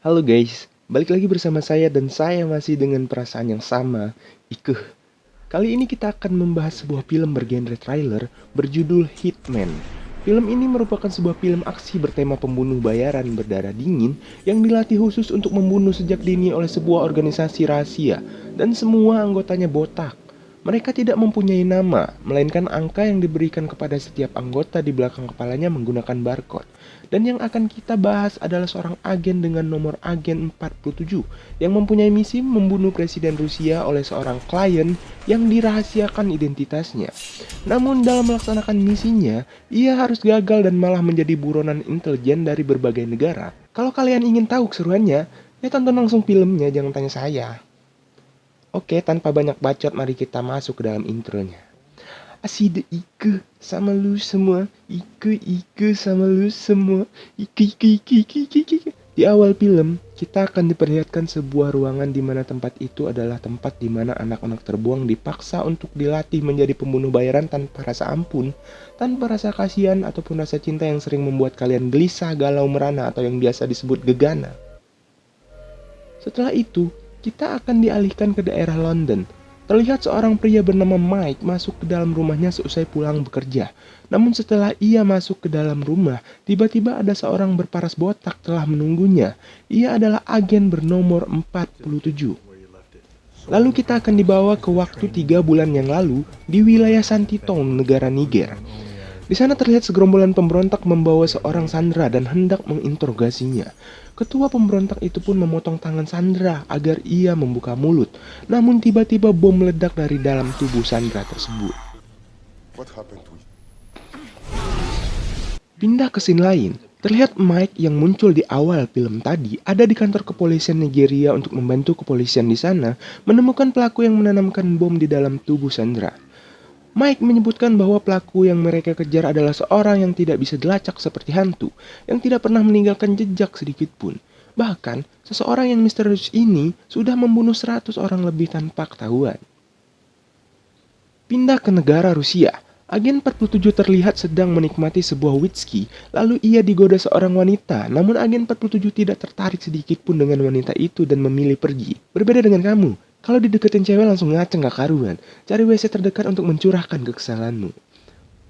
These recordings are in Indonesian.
Halo guys, balik lagi bersama saya dan saya masih dengan perasaan yang sama, Ikeh. Kali ini kita akan membahas sebuah film bergenre thriller berjudul Hitman. Film ini merupakan sebuah film aksi bertema pembunuh bayaran berdarah dingin yang dilatih khusus untuk membunuh sejak dini oleh sebuah organisasi rahasia dan semua anggotanya botak. Mereka tidak mempunyai nama, melainkan angka yang diberikan kepada setiap anggota di belakang kepalanya menggunakan barcode. Dan yang akan kita bahas adalah seorang agen dengan nomor agen 47 yang mempunyai misi membunuh Presiden Rusia oleh seorang klien yang dirahasiakan identitasnya. Namun dalam melaksanakan misinya, ia harus gagal dan malah menjadi buronan intelijen dari berbagai negara. Kalau kalian ingin tahu keseruannya, ya tonton langsung filmnya, jangan tanya saya. Oke, tanpa banyak bacot, mari kita masuk ke dalam intronya. Aside Ike sama lu semua, Ike sama lu semua, Ike. Di awal film, kita akan diperlihatkan sebuah ruangan di mana tempat itu adalah tempat di mana anak-anak terbuang dipaksa untuk dilatih menjadi pembunuh bayaran tanpa rasa ampun, tanpa rasa kasihan ataupun rasa cinta yang sering membuat kalian gelisah, galau, merana atau yang biasa disebut gegana. Setelah itu, kita akan dialihkan ke daerah London. Terlihat seorang pria bernama Mike masuk ke dalam rumahnya seusai pulang bekerja. Namun setelah ia masuk ke dalam rumah, tiba-tiba ada seorang berparas botak telah menunggunya. Ia adalah agen bernomor 47. Lalu kita akan dibawa ke waktu 3 bulan yang lalu di wilayah Santitong, negara Niger. Di sana terlihat segerombolan pemberontak membawa seorang Sandra dan hendak menginterogasinya. Ketua pemberontak itu pun memotong tangan Sandra agar ia membuka mulut. Namun tiba-tiba bom meledak dari dalam tubuh Sandra tersebut. Pindah ke scene lain. Terlihat Mike yang muncul di awal film tadi ada di kantor kepolisian Nigeria untuk membantu kepolisian di sana menemukan pelaku yang menanamkan bom di dalam tubuh Sandra. Mike menyebutkan bahwa pelaku yang mereka kejar adalah seorang yang tidak bisa dilacak seperti hantu, yang tidak pernah meninggalkan jejak sedikit pun. Bahkan, seseorang yang misterius ini sudah membunuh 100 orang lebih tanpa ketahuan. Pindah ke negara Rusia. Agen 47 terlihat sedang menikmati sebuah whisky, lalu ia digoda seorang wanita, namun agen 47 tidak tertarik sedikit pun dengan wanita itu dan memilih pergi. Berbeda dengan kamu. Kalau dideketin cewek langsung ngaceng gak karuan. Cari WC terdekat untuk mencurahkan kekesalanmu.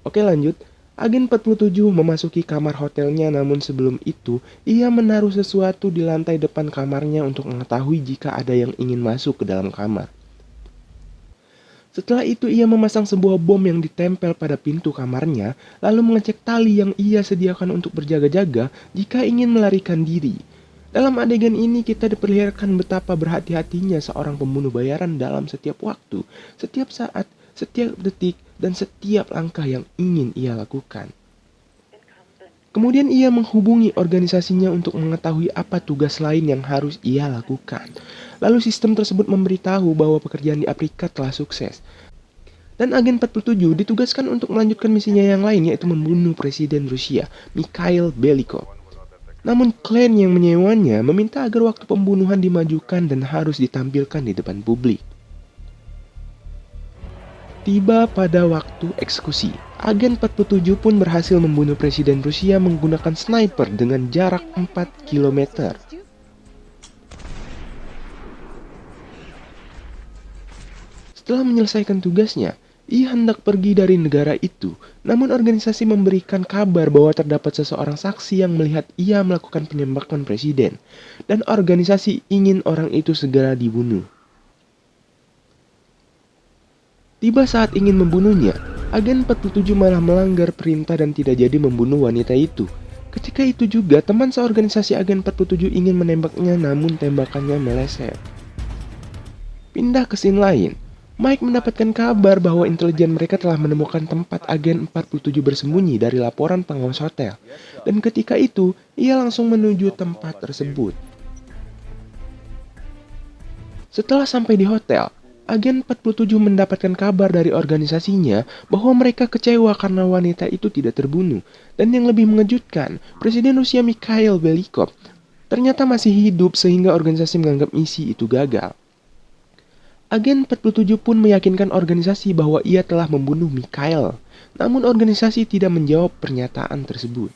Oke lanjut. Agen 47 memasuki kamar hotelnya, namun sebelum itu ia menaruh sesuatu di lantai depan kamarnya untuk mengetahui jika ada yang ingin masuk ke dalam kamar. Setelah itu ia memasang sebuah bom yang ditempel pada pintu kamarnya, lalu mengecek tali yang ia sediakan untuk berjaga-jaga jika ingin melarikan diri. Dalam adegan ini kita diperlihatkan betapa berhati-hatinya seorang pembunuh bayaran dalam setiap waktu, setiap saat, setiap detik, dan setiap langkah yang ingin ia lakukan. Kemudian ia menghubungi organisasinya untuk mengetahui apa tugas lain yang harus ia lakukan. Lalu sistem tersebut memberitahu bahwa pekerjaan di Afrika telah sukses. Dan agen 47 ditugaskan untuk melanjutkan misinya yang lain, yaitu membunuh Presiden Rusia, Mikhail Belikov. Namun klan yang menyewanya meminta agar waktu pembunuhan dimajukan dan harus ditampilkan di depan publik. Tiba pada waktu eksekusi, agen 47 pun berhasil membunuh Presiden Rusia menggunakan sniper dengan jarak 4 km. Setelah menyelesaikan tugasnya, ia hendak pergi dari negara itu, namun organisasi memberikan kabar bahwa terdapat seseorang saksi yang melihat ia melakukan penembakan presiden, dan organisasi ingin orang itu segera dibunuh. Tiba saat ingin membunuhnya, agen 47 malah melanggar perintah dan tidak jadi membunuh wanita itu. Ketika itu juga, teman seorganisasi agen 47 ingin menembaknya namun tembakannya meleset. Pindah ke scene lain. Mike mendapatkan kabar bahwa intelijen mereka telah menemukan tempat agen 47 bersembunyi dari laporan pengawas hotel. Dan ketika itu, ia langsung menuju tempat tersebut. Setelah sampai di hotel, agen 47 mendapatkan kabar dari organisasinya bahwa mereka kecewa karena wanita itu tidak terbunuh. Dan yang lebih mengejutkan, Presiden Rusia Mikhail Belikov ternyata masih hidup sehingga organisasi menganggap misi itu gagal. Agen 47 pun meyakinkan organisasi bahwa ia telah membunuh Mikhail, namun organisasi tidak menjawab pernyataan tersebut.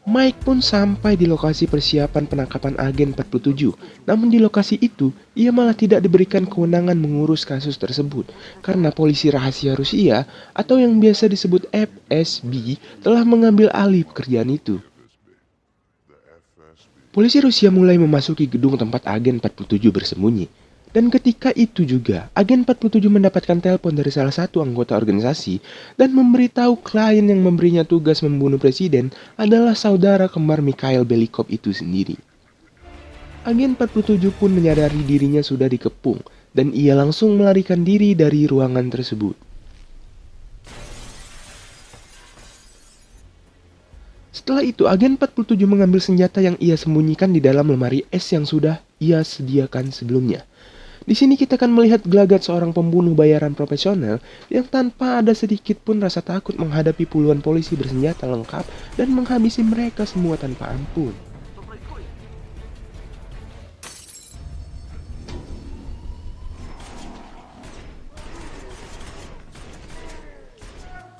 Mike pun sampai di lokasi persiapan penangkapan agen 47. Namun di lokasi itu, ia malah tidak diberikan kewenangan mengurus kasus tersebut karena polisi rahasia Rusia atau yang biasa disebut FSB telah mengambil alih pekerjaan itu. Polisi Rusia mulai memasuki gedung tempat agen 47 bersembunyi. Dan ketika itu juga, agen 47 mendapatkan telepon dari salah satu anggota organisasi dan memberitahu klien yang memberinya tugas membunuh presiden adalah saudara kembar Mikhail Belikov itu sendiri. Agen 47 pun menyadari dirinya sudah dikepung dan ia langsung melarikan diri dari ruangan tersebut. Setelah itu, agen 47 mengambil senjata yang ia sembunyikan di dalam lemari es yang sudah ia sediakan sebelumnya. Di sini kita akan melihat gelagat seorang pembunuh bayaran profesional yang tanpa ada sedikit pun rasa takut menghadapi puluhan polisi bersenjata lengkap dan menghabisi mereka semua tanpa ampun.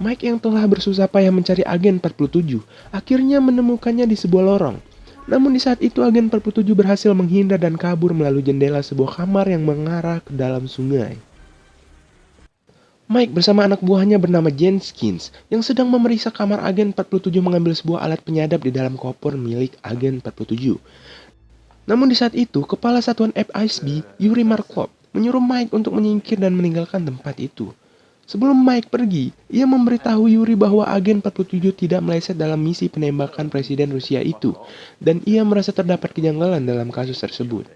Mike yang telah bersusah payah mencari agen 47 akhirnya menemukannya di sebuah lorong. Namun di saat itu agen 47 berhasil menghindar dan kabur melalui jendela sebuah kamar yang mengarah ke dalam sungai. Mike bersama anak buahnya bernama Jenskins yang sedang memeriksa kamar agen 47 mengambil sebuah alat penyadap di dalam koper milik agen 47. Namun di saat itu, kepala satuan FSB, Yuri Markov, menyuruh Mike untuk menyingkir dan meninggalkan tempat itu. Sebelum Mike pergi, ia memberitahu Yuri bahwa agen 47 tidak meleset dalam misi penembakan Presiden Rusia itu, dan ia merasa terdapat kejanggalan dalam kasus tersebut.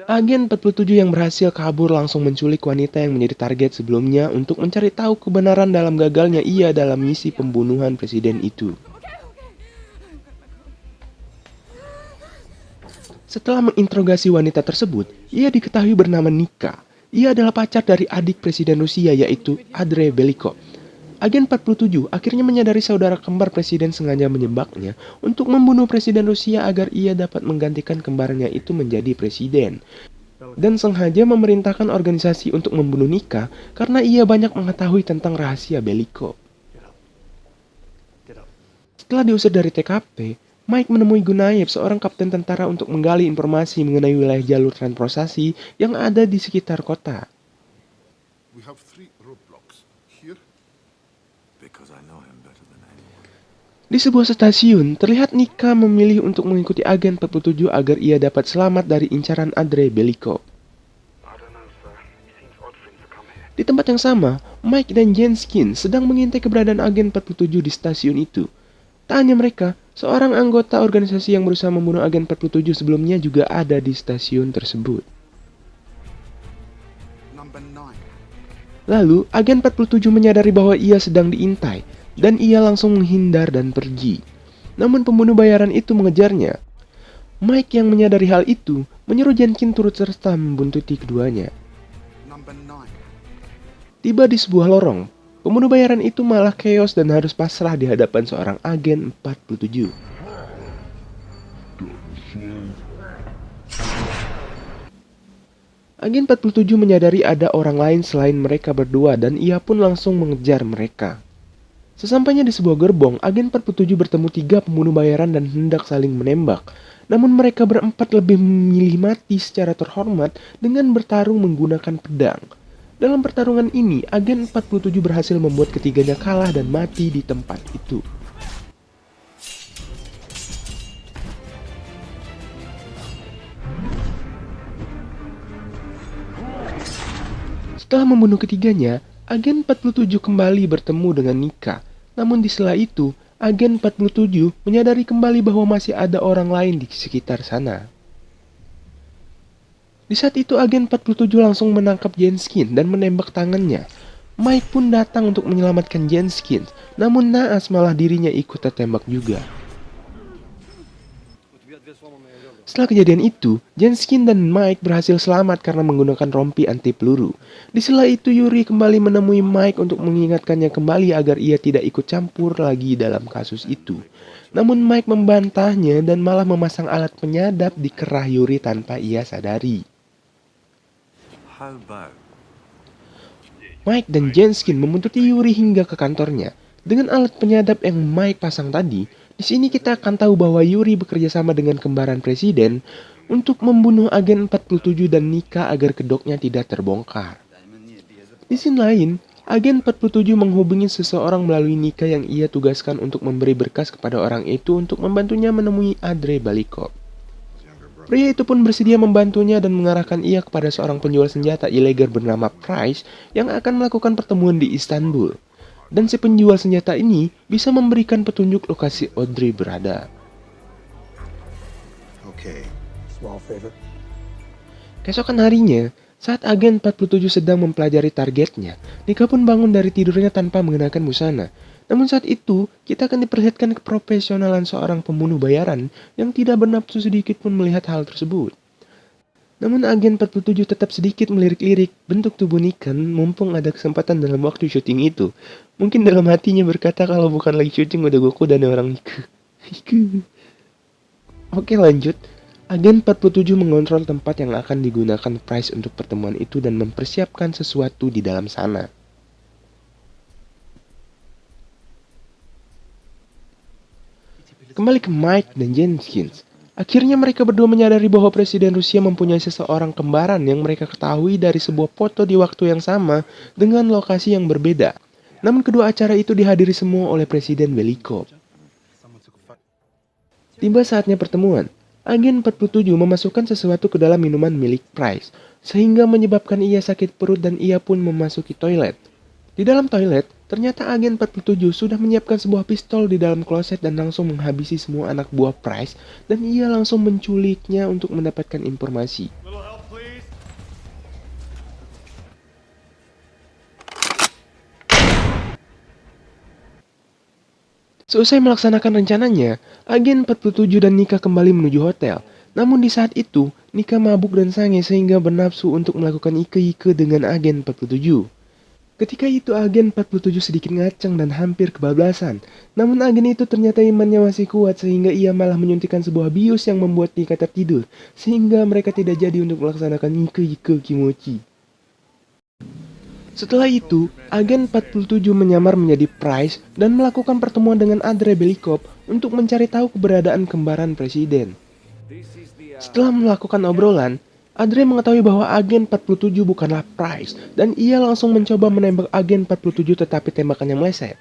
Agen 47 yang berhasil kabur langsung menculik wanita yang menjadi target sebelumnya untuk mencari tahu kebenaran dalam gagalnya ia dalam misi pembunuhan presiden itu. Setelah menginterogasi wanita tersebut, ia diketahui bernama Nika. Ia adalah pacar dari adik presiden Rusia yaitu Andrei Belikov. Agen 47 akhirnya menyadari saudara kembar presiden sengaja menyebabnya untuk membunuh presiden Rusia agar ia dapat menggantikan kembarnya itu menjadi presiden. Dan sengaja memerintahkan organisasi untuk membunuh Nika karena ia banyak mengetahui tentang rahasia Belikov. Setelah diusir dari TKP, Mike menemui Gunaev, seorang kapten tentara untuk menggali informasi mengenai wilayah jalur transportasi yang ada di sekitar kota. Di sebuah stasiun, terlihat Nika memilih untuk mengikuti agen 47 agar ia dapat selamat dari incaran Andrei Belikov. Di tempat yang sama, Mike dan Jenskins sedang mengintai keberadaan agen 47 di stasiun itu. Tak hanya mereka, seorang anggota organisasi yang berusaha membunuh agen 47 sebelumnya juga ada di stasiun tersebut. Lalu, agen 47 menyadari bahwa ia sedang diintai, dan ia langsung menghindar dan pergi. Namun pembunuh bayaran itu mengejarnya. Mike yang menyadari hal itu, menyuruh Jenkins turut serta membuntuti keduanya. Tiba di sebuah lorong, pembunuh bayaran itu malah keos dan harus pasrah di hadapan seorang agen 47. Agen 47 menyadari ada orang lain selain mereka berdua dan ia pun langsung mengejar mereka. Sesampainya di sebuah gerbong, agen 47 bertemu 3 pembunuh bayaran dan hendak saling menembak. Namun mereka berempat lebih memilih mati secara terhormat dengan bertarung menggunakan pedang. Dalam pertarungan ini, agen 47 berhasil membuat ketiganya kalah dan mati di tempat itu. Setelah membunuh ketiganya, agen 47 kembali bertemu dengan Nika. Namun di sela itu, agen 47 menyadari kembali bahwa masih ada orang lain di sekitar sana. Di saat itu agen 47 langsung menangkap Jenskins dan menembak tangannya. Mike pun datang untuk menyelamatkan Jenskins, namun naas malah dirinya ikut tertembak juga. Setelah kejadian itu, Jenskins dan Mike berhasil selamat karena menggunakan rompi anti peluru. Di sela itu Yuri kembali menemui Mike untuk mengingatkannya kembali agar ia tidak ikut campur lagi dalam kasus itu. Namun Mike membantahnya dan malah memasang alat penyadap di kerah Yuri tanpa ia sadari. Mike dan Jenskins membuntuti Yuri hingga ke kantornya. Dengan alat penyadap yang Mike pasang tadi, di sini kita akan tahu bahwa Yuri bekerja sama dengan kembaran presiden untuk membunuh agen 47 dan Nika agar kedoknya tidak terbongkar. Di sini lain, agen 47 menghubungi seseorang melalui Nika yang ia tugaskan untuk memberi berkas kepada orang itu untuk membantunya menemui Andrei Belikov. Pria itu pun bersedia membantunya dan mengarahkan ia kepada seorang penjual senjata ilegal bernama Price yang akan melakukan pertemuan di Istanbul. Dan si penjual senjata ini bisa memberikan petunjuk lokasi Audrey berada. Keesokan harinya, saat agen 47 sedang mempelajari targetnya, Nika pun bangun dari tidurnya tanpa mengenakan busana. Namun saat itu, kita akan diperlihatkan keprofesionalan seorang pembunuh bayaran yang tidak bernafsu sedikit pun melihat hal tersebut. Namun agen 47 tetap sedikit melirik-lirik bentuk tubuh Nika mumpung ada kesempatan dalam waktu syuting itu. Mungkin dalam hatinya berkata kalau bukan lagi syuting udah Goku dan orang Nika. Oke lanjut. Agen 47 mengontrol tempat yang akan digunakan Price untuk pertemuan itu dan mempersiapkan sesuatu di dalam sana. Kembali ke Mike dan Jenkins. Akhirnya mereka berdua menyadari bahwa Presiden Rusia mempunyai seseorang kembaran yang mereka ketahui dari sebuah foto di waktu yang sama dengan lokasi yang berbeda. Namun kedua acara itu dihadiri semua oleh Presiden Belikov. Tiba saatnya pertemuan. Agen 47 memasukkan sesuatu ke dalam minuman milik Price, sehingga menyebabkan ia sakit perut dan ia pun memasuki toilet. Di dalam toilet, ternyata agen 47 sudah menyiapkan sebuah pistol di dalam kloset dan langsung menghabisi semua anak buah Price, dan ia langsung menculiknya untuk mendapatkan informasi. Seusai melaksanakan rencananya, agen 47 dan Nika kembali menuju hotel. Namun di saat itu, Nika mabuk dan sange sehingga bernafsu untuk melakukan ike-ike dengan agen 47. Ketika itu agen 47 sedikit ngaceng dan hampir kebablasan. Namun agen itu ternyata imannya masih kuat sehingga ia malah menyuntikkan sebuah bius yang membuat Nika tertidur. Sehingga mereka tidak jadi untuk melaksanakan ike-ike kimochi. Setelah itu, agen 47 menyamar menjadi Price dan melakukan pertemuan dengan Andrei Belikov untuk mencari tahu keberadaan kembaran presiden. Setelah melakukan obrolan, Andrei mengetahui bahwa agen 47 bukanlah Price dan ia langsung mencoba menembak agen 47 tetapi tembakannya meleset.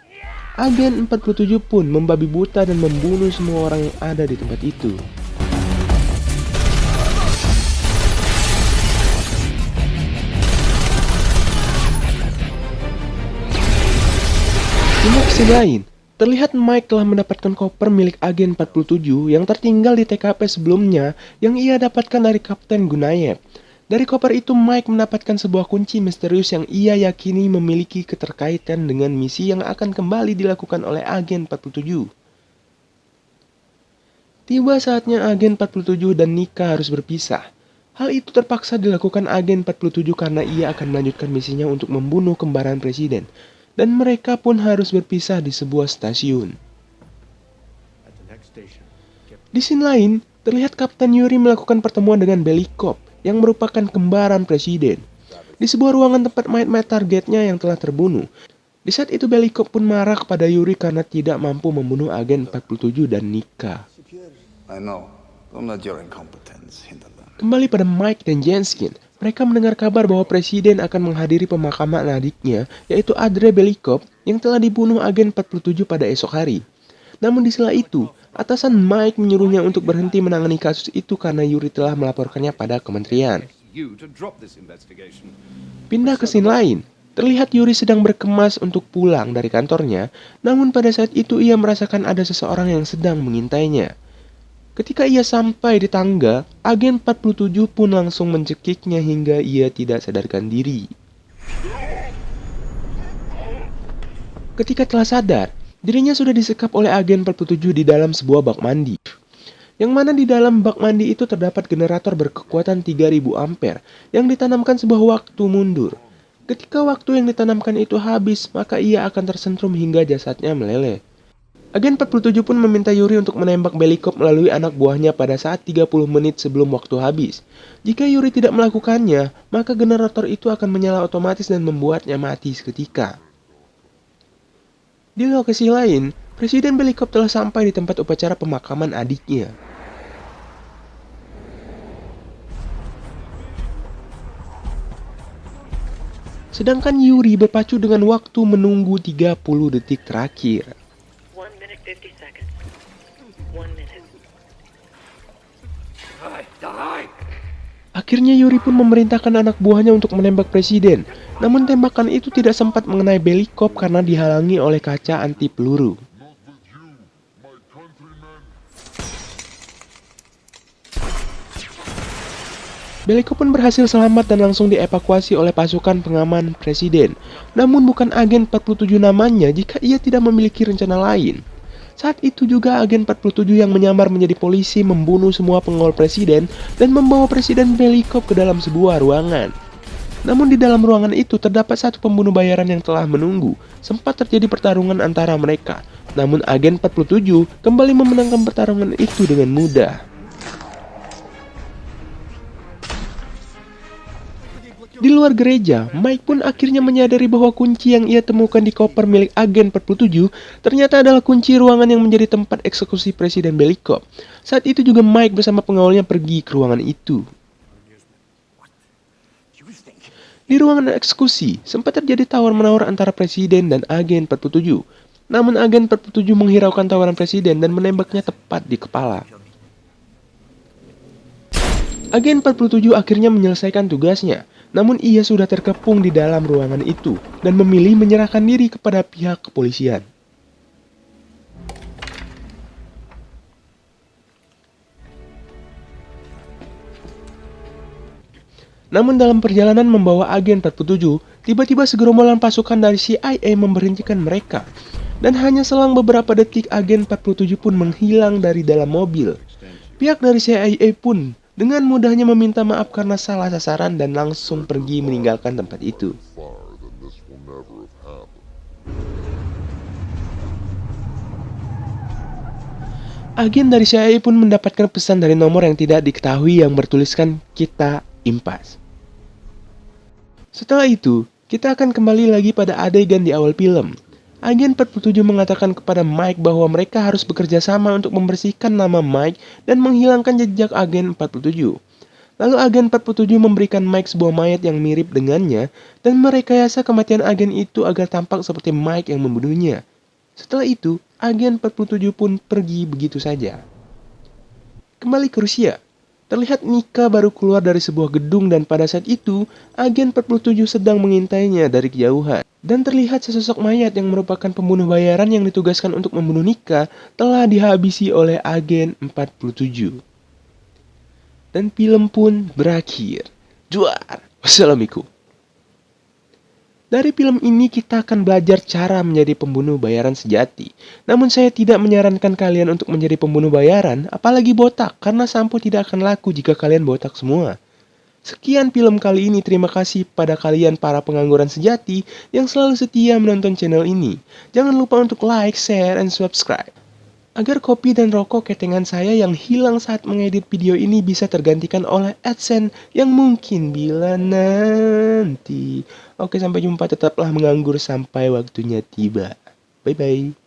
Agen 47 pun membabi buta dan membunuh semua orang yang ada di tempat itu. Di sisi lain, terlihat Mike telah mendapatkan koper milik agen 47 yang tertinggal di TKP sebelumnya yang ia dapatkan dari Kapten Gunayev. Dari koper itu Mike mendapatkan sebuah kunci misterius yang ia yakini memiliki keterkaitan dengan misi yang akan kembali dilakukan oleh agen 47. Tiba saatnya agen 47 dan Nika harus berpisah. Hal itu terpaksa dilakukan agen 47 karena ia akan melanjutkan misinya untuk membunuh kembaran presiden. Dan mereka pun harus berpisah di sebuah stasiun. Di scene lain, terlihat Kapten Yuri melakukan pertemuan dengan Belikov yang merupakan kembaran presiden. Di sebuah ruangan tempat mayat-mayat targetnya yang telah terbunuh. Di saat itu Belikov pun marah kepada Yuri karena tidak mampu membunuh agen 47 dan Nika. Kembali pada Mike dan Jenkins. Mereka mendengar kabar bahwa presiden akan menghadiri pemakaman adiknya, yaitu Andrei Belikov, yang telah dibunuh agen 47 pada esok hari. Namun di sela itu, atasan Mike menyuruhnya untuk berhenti menangani kasus itu karena Yuri telah melaporkannya pada kementerian. Pindah ke scene lain, terlihat Yuri sedang berkemas untuk pulang dari kantornya, namun pada saat itu ia merasakan ada seseorang yang sedang mengintainya. Ketika ia sampai di tangga, agen 47 pun langsung mencekiknya hingga ia tidak sadarkan diri. Ketika telah sadar, dirinya sudah disekap oleh agen 47 di dalam sebuah bak mandi. Yang mana di dalam bak mandi itu terdapat generator berkekuatan 3000 ampere yang ditanamkan sebuah waktu mundur. Ketika waktu yang ditanamkan itu habis, maka ia akan tersentrum hingga jasadnya meleleh. Agen 47 pun meminta Yuri untuk menembak Belikov melalui anak buahnya pada saat 30 menit sebelum waktu habis. Jika Yuri tidak melakukannya, maka generator itu akan menyala otomatis dan membuatnya mati seketika. Di lokasi lain, Presiden Belikop telah sampai di tempat upacara pemakaman adiknya. Sedangkan Yuri berpacu dengan waktu menunggu 30 detik terakhir. 1 minute 50 seconds. 1 minute. Akhirnya Yuri pun memerintahkan anak buahnya untuk menembak presiden. Namun tembakan itu tidak sempat mengenai Belikop karena dihalangi oleh kaca anti peluru. Belikop pun berhasil selamat dan langsung dievakuasi oleh pasukan pengaman presiden. Namun bukan agen 47 namanya jika ia tidak memiliki rencana lain. Saat itu juga agen 47 yang menyamar menjadi polisi membunuh semua pengawal presiden dan membawa presiden Belikop ke dalam sebuah ruangan. Namun di dalam ruangan itu terdapat satu pembunuh bayaran yang telah menunggu. Sempat terjadi pertarungan antara mereka. Namun agen 47 kembali memenangkan pertarungan itu dengan mudah. Di luar gereja, Mike pun akhirnya menyadari bahwa kunci yang ia temukan di koper milik agen 47 ternyata adalah kunci ruangan yang menjadi tempat eksekusi Presiden Belikop. Saat itu juga Mike bersama pengawalnya pergi ke ruangan itu. Di ruangan eksekusi, sempat terjadi tawar-menawar antara Presiden dan agen 47. Namun agen 47 menghiraukan tawaran Presiden dan menembaknya tepat di kepala. Agen 47 akhirnya menyelesaikan tugasnya. Namun ia sudah terkepung di dalam ruangan itu dan memilih menyerahkan diri kepada pihak kepolisian. Namun dalam perjalanan membawa agen 47, tiba-tiba segerombolan pasukan dari CIA memberhentikan mereka. Dan hanya selang beberapa detik agen 47 pun menghilang dari dalam mobil. Pihak dari CIA pun dengan mudahnya meminta maaf karena salah sasaran dan langsung pergi meninggalkan tempat itu. Agen dari CIA pun mendapatkan pesan dari nomor yang tidak diketahui yang bertuliskan "kita impas". Setelah itu, kita akan kembali lagi pada adegan di awal film. Agen 47 mengatakan kepada Mike bahwa mereka harus bekerja sama untuk membersihkan nama Mike dan menghilangkan jejak agen 47. Lalu agen 47 memberikan Mike sebuah mayat yang mirip dengannya dan merekayasa kematian agen itu agar tampak seperti Mike yang membunuhnya. Setelah itu, agen 47 pun pergi begitu saja. Kembali ke Rusia. Terlihat Nika baru keluar dari sebuah gedung dan pada saat itu, agen 47 sedang mengintainya dari kejauhan. Dan terlihat sesosok mayat yang merupakan pembunuh bayaran yang ditugaskan untuk membunuh Nika telah dihabisi oleh agen 47. Dan film pun berakhir. Juar! Wassalamualaikum. Dari film ini kita akan belajar cara menjadi pembunuh bayaran sejati. Namun saya tidak menyarankan kalian untuk menjadi pembunuh bayaran, apalagi botak, karena sampo tidak akan laku jika kalian botak semua. Sekian film kali ini, terima kasih pada kalian para pengangguran sejati yang selalu setia menonton channel ini. Jangan lupa untuk like, share, and subscribe. Agar kopi dan rokok ketengan saya yang hilang saat mengedit video ini bisa tergantikan oleh AdSense yang mungkin bila nanti. Oke, sampai jumpa, tetaplah menganggur sampai waktunya tiba. Bye-bye.